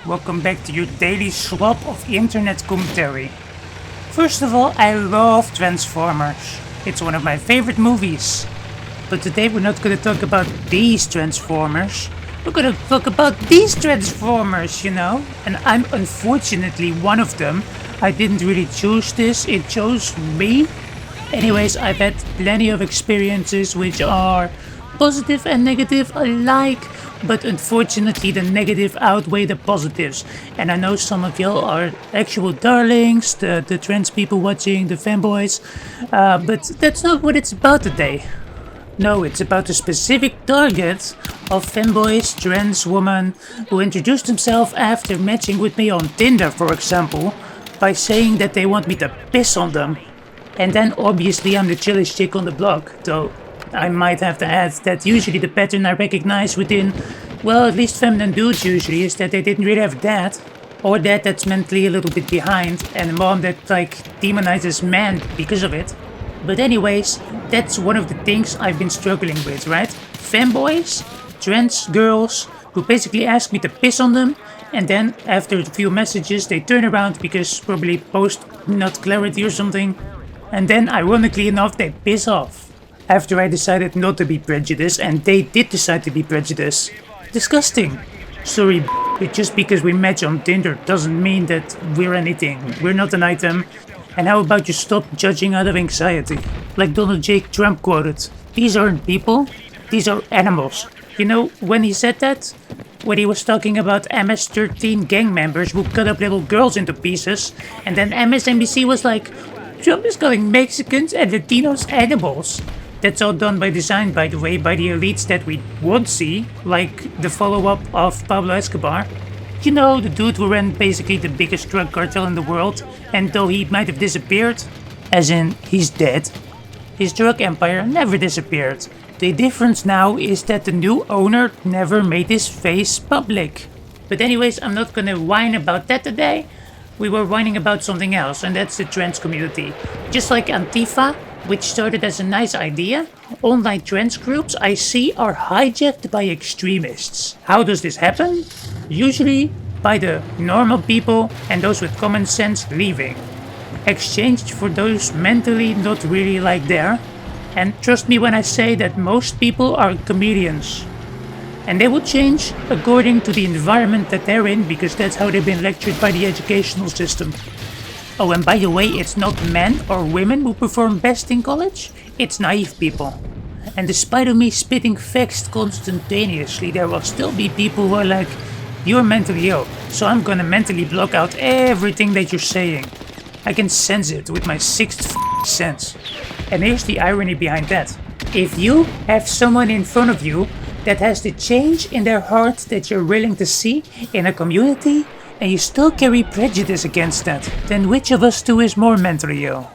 Welcome back to your daily slop of internet commentary. First of all, I love Transformers. It's one of my favorite movies. But today we're not gonna talk about these Transformers. We're gonna talk about these Transformers, And I'm unfortunately one of them. I didn't really choose this, it chose me. Anyways, I've had plenty of experiences which are positive and negative alike, but unfortunately the negative outweigh the positives. And I know some of y'all are actual darlings, the trans people watching, the fanboys, but that's not what it's about today. No, it's about a specific target of fanboys, trans woman, who introduced himself after matching with me on Tinder, for example, by saying that they want me to piss on them. And then obviously I'm the chillest chick on the block, though I might have to add that usually the pattern I recognize within, well, at least feminine dudes usually, is that they didn't really have a dad, or dad that's mentally a little bit behind, and a mom that demonizes men because of it. But anyways, that's one of the things I've been struggling with, right? Fanboys, trans girls, who basically ask me to piss on them, and then after a few messages they turn around because probably post not clarity or something, and then ironically enough they piss off. After I decided not to be prejudiced, and they did decide to be prejudiced. Disgusting. Sorry, but just because we match on Tinder doesn't mean that we're anything. We're not an item. And how about you stop judging out of anxiety? Like Donald J. Trump quoted, "These aren't people, these are animals." You know, when he said that? When he was talking about MS-13 gang members who cut up little girls into pieces, and then MSNBC was like, "Trump is calling Mexicans and Latinos animals." That's all done by design, by the way, by the elites that we won't see, like the follow-up of Pablo Escobar. You know, the dude who ran basically the biggest drug cartel in the world, and though he might have disappeared, as in he's dead, his drug empire never disappeared. The difference now is that the new owner never made his face public. But anyways, I'm not gonna whine about that today. We were whining about something else, and that's the trans community. Just like Antifa, which started as a nice idea, online trans groups I see are hijacked by extremists. How does this happen? Usually by the normal people and those with common sense leaving, exchanged for those mentally not really like there. And trust me when I say that most people are comedians. And they will change according to the environment that they're in, because that's how they've been lectured by the educational system. Oh, and by the way, it's not men or women who perform best in college, it's naive people. And despite of me spitting facts constantaneously, there will still be people who are like, "You're mentally ill, so I'm gonna mentally block out everything that you're saying." I can sense it with my sixth sense. And here's the irony behind that. If you have someone in front of you that has the change in their heart that you're willing to see in a community, and you still carry prejudice against that, then which of us two is more mentally ill?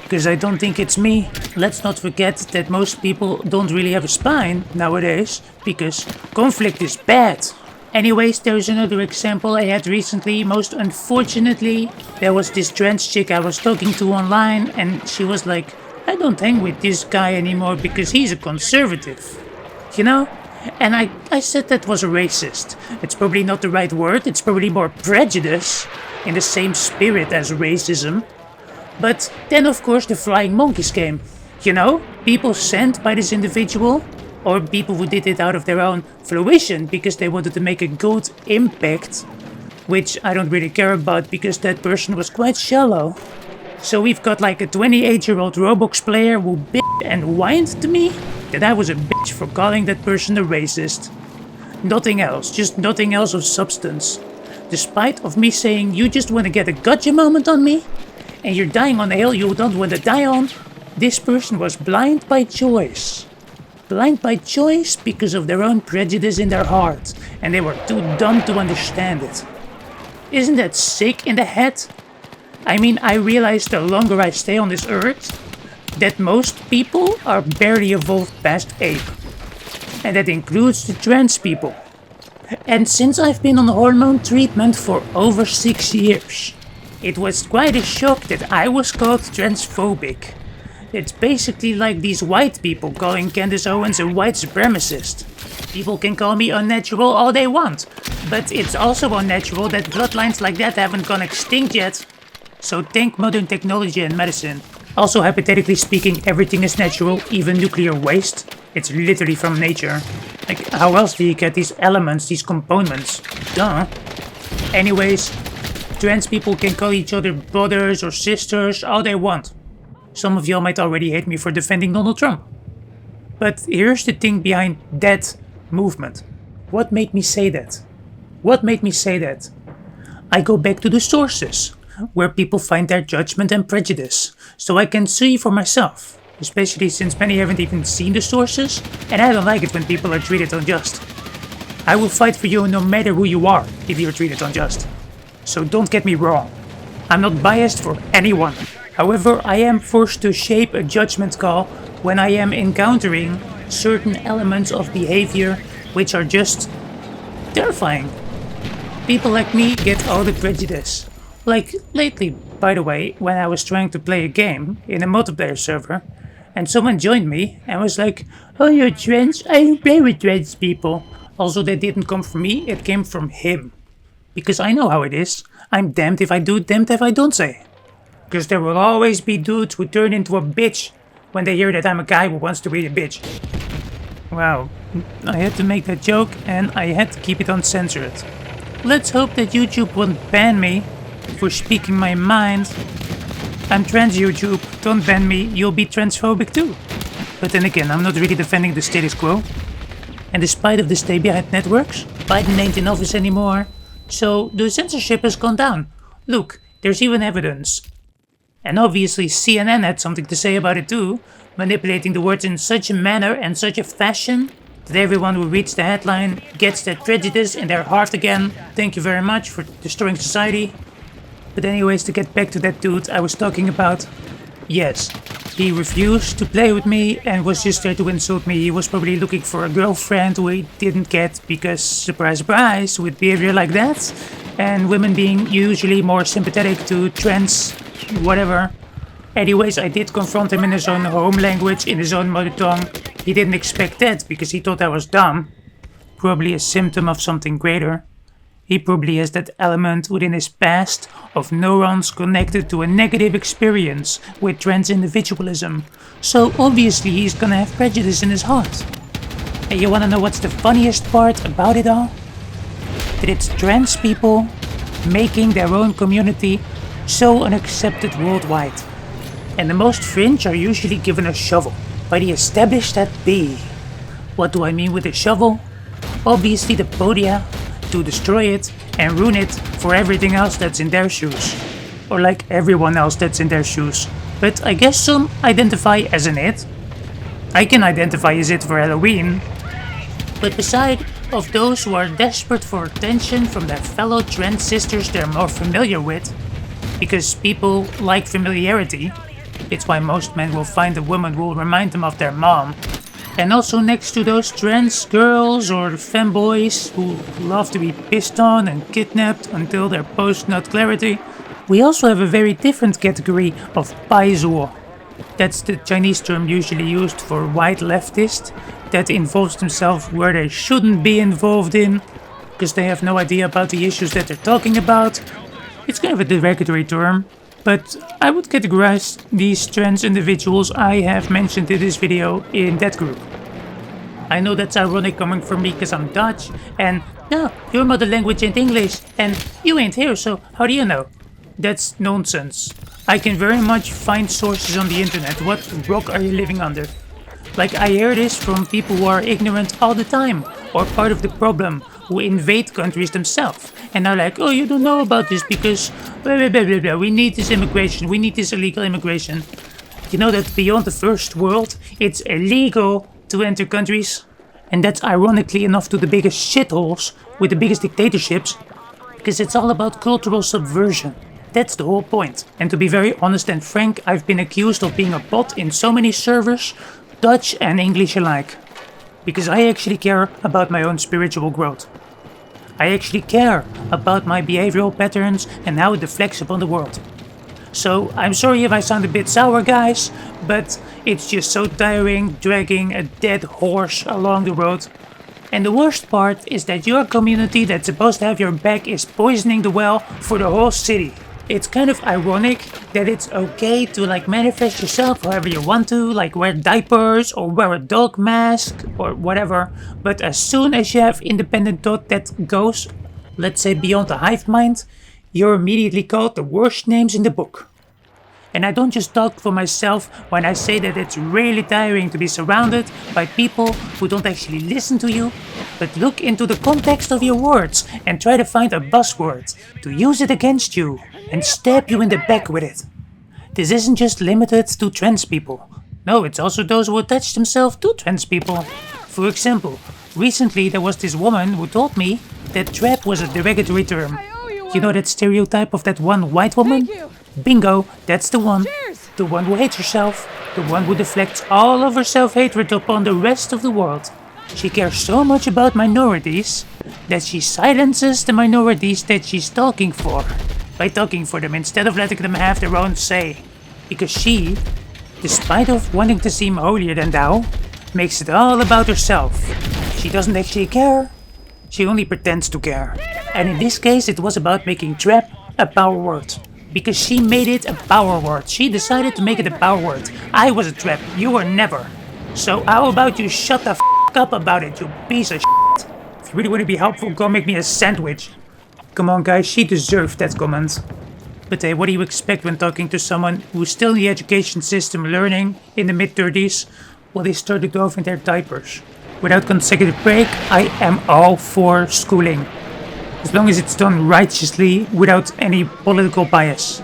Because I don't think it's me. Let's not forget that most people don't really have a spine nowadays, because conflict is bad. Anyways, there's another example I had recently. Most unfortunately, there was this trans chick I was talking to online, and she was like, "I don't hang with this guy anymore because he's a conservative." You know? And I said that was a racist. It's probably not the right word, it's probably more prejudice, in the same spirit as racism. But then of course the flying monkeys came. You know, people sent by this individual, or people who did it out of their own fruition because they wanted to make a good impact, which I don't really care about because that person was quite shallow. So we've got like a 28-year-old Roblox player who bitched and whined to me that I was a bitch for calling that person a racist. Nothing else, just nothing else of substance. Despite of me saying, "You just want to get a gotcha moment on me, and you're dying on a hill you don't want to die on," this person was blind by choice. Blind by choice because of their own prejudice in their heart, and they were too dumb to understand it. Isn't that sick in the head? I mean, I realize the longer I stay on this earth, that most people are barely evolved past ape. And that includes the trans people. And since I've been on hormone treatment for over 6 years, it was quite a shock that I was called transphobic. It's basically like these white people calling Candace Owens a white supremacist. People can call me unnatural all they want, but it's also unnatural that bloodlines like that haven't gone extinct yet. So thank modern technology and medicine. Also, hypothetically speaking, everything is natural, even nuclear waste. It's literally from nature. Like, how else do you get these elements, these components? Duh. Anyways, trans people can call each other brothers or sisters all they want. Some of y'all might already hate me for defending Donald Trump. But here's the thing behind that movement. What made me say that? What made me say that? I go back to the sources, where people find their judgment and prejudice, so I can see for myself, especially since many haven't even seen the sources, and I don't like it when people are treated unjust. I will fight for you no matter who you are if you're treated unjust. So don't get me wrong. I'm not biased for anyone. However, I am forced to shape a judgment call when I am encountering certain elements of behavior which are just terrifying. People like me get all the prejudice. Like lately, by the way, when I was trying to play a game in a multiplayer server, and someone joined me and was like, "Oh, you're trans? I don't play with trans people." Also, that didn't come from me, it came from him. Because I know how it is. I'm damned if I do, damned if I don't say. Because there will always be dudes who turn into a bitch when they hear that I'm a guy who wants to be a bitch. Wow, I had to make that joke and I had to keep it uncensored. Let's hope that YouTube won't ban me for speaking my mind. I'm trans, YouTube, don't ban me, you'll be transphobic too. But then again, I'm not really defending the status quo. And despite of the stay behind networks, Biden ain't in office anymore, so the censorship has gone down. Look, there's even evidence. And obviously CNN had something to say about it too, manipulating the words in such a manner and such a fashion that everyone who reads the headline gets that prejudice in their heart again. Thank you very much for destroying society. But anyways, to get back to that dude I was talking about, yes, he refused to play with me and was just there to insult me. He was probably looking for a girlfriend who he didn't get because, surprise, surprise, with behavior like that, and women being usually more sympathetic to trans whatever. Anyways, I did confront him in his own home language, in his own mother tongue. He didn't expect that because he thought I was dumb. Probably a symptom of something greater. He probably has that element within his past of neurons connected to a negative experience with trans individualism. So obviously he's gonna have prejudice in his heart. And you wanna know what's the funniest part about it all? That it's trans people making their own community so unaccepted worldwide. And the most fringe are usually given a shovel by the established that be. What do I mean with a shovel? Obviously the podia, to destroy it and ruin it for everything else that's in their shoes. Or like everyone else that's in their shoes. But I guess some identify as an it. I can identify as it for Halloween. But beside of those who are desperate for attention from their fellow trans sisters they're more familiar with, because people like familiarity, it's why most men will find a woman who will remind them of their mom. And also next to those trans girls or femboys who love to be pissed on and kidnapped until their post-nut clarity, we also have a very different category of paizuo. That's the Chinese term usually used for white leftist that involves themselves where they shouldn't be involved in, because they have no idea about the issues that they're talking about. It's kind of a derogatory term, but I would categorize these trans individuals I have mentioned in this video in that group. I know that's ironic coming from me because I'm Dutch, and no, your mother language ain't English, and you ain't here, so how do you know? That's nonsense. I can very much find sources on the internet. What rock are you living under? Like, I hear this from people who are ignorant all the time, or part of the problem, who invade countries themselves. And are like, oh, you don't know about this because blah, blah, blah, blah, blah. We need this immigration, we need this illegal immigration. You know that beyond the first world, it's illegal to enter countries? And that's ironically enough to the biggest shitholes with the biggest dictatorships, because it's all about cultural subversion. That's the whole point. And to be very honest and frank, I've been accused of being a bot in so many servers, Dutch and English alike. Because I actually care about my own spiritual growth. I actually care about my behavioral patterns and how it reflects upon the world. So I'm sorry if I sound a bit sour, guys, but it's just so tiring dragging a dead horse along the road. And the worst part is that your community that's supposed to have your back is poisoning the well for the whole city. It's kind of ironic that it's okay to manifest yourself however you want to, like wear diapers or wear a dog mask or whatever, but as soon as you have independent thought that goes, let's say, beyond the hive mind, you're immediately called the worst names in the book. And I don't just talk for myself when I say that it's really tiring to be surrounded by people who don't actually listen to you, but look into the context of your words and try to find a buzzword to use it against you and stab you in the back with it. This isn't just limited to trans people. No, it's also those who attach themselves to trans people. For example, recently there was this woman who told me that trap was a derogatory term. You know that stereotype of that one white woman? Bingo, that's the one. Cheers! The one who hates herself. The one who deflects all of her self-hatred upon the rest of the world. She cares so much about minorities that she silences the minorities that she's talking for by talking for them instead of letting them have their own say. Because she, despite of wanting to seem holier than thou, makes it all about herself. She doesn't actually care. She only pretends to care. And in this case it was about making trap a power word. Because she made it a power word. She decided to make it a power word. I was a trap, you were never. So how about you shut the f*** up about it, you piece of shit. If you really want to be helpful, go make me a sandwich. Come on guys, she deserved that comment. But hey, what do you expect when talking to someone who's still in the education system learning in the mid-30s? Well, they started off in their diapers. Without consecutive break, I am all for schooling. As long as it's done righteously, without any political bias.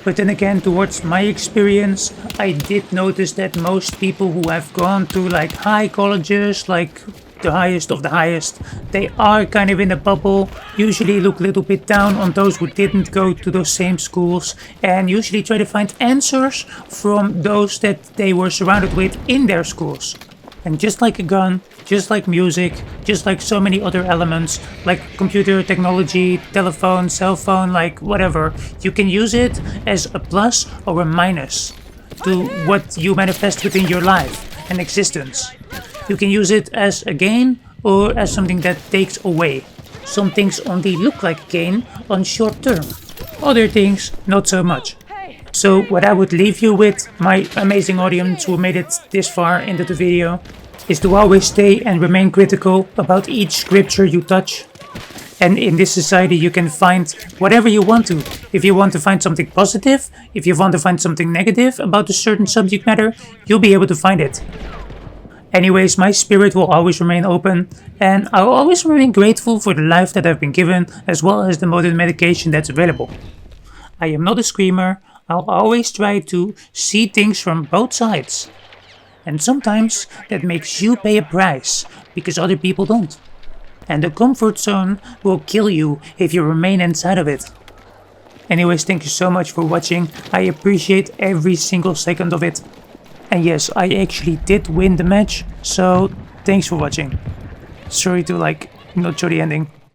But then again, towards my experience, I did notice that most people who have gone to high colleges, like the highest of the highest, they are kind of in a bubble, usually look a little bit down on those who didn't go to those same schools, and usually try to find answers from those that they were surrounded with in their schools. And just like a gun, just like music, just like so many other elements, like computer technology, telephone, cell phone, whatever, you can use it as a plus or a minus to what you manifest within your life and existence. You can use it as a gain or as something that takes away. Some things only look like gain on short term, other things not so much. So what I would leave you with, my amazing audience who made it this far into the video, is to always stay and remain critical about each scripture you touch. And in this society you can find whatever you want to. If you want to find something positive, if you want to find something negative about a certain subject matter, you'll be able to find it. Anyways, my spirit will always remain open, and I'll always remain grateful for the life that I've been given, as well as the modern medication that's available. I am not a screamer. I'll always try to see things from both sides. And sometimes that makes you pay a price, because other people don't. And the comfort zone will kill you if you remain inside of it. Anyways, thank you so much for watching. I appreciate every single second of it. And yes, I actually did win the match, so thanks for watching. Sorry to not show the ending.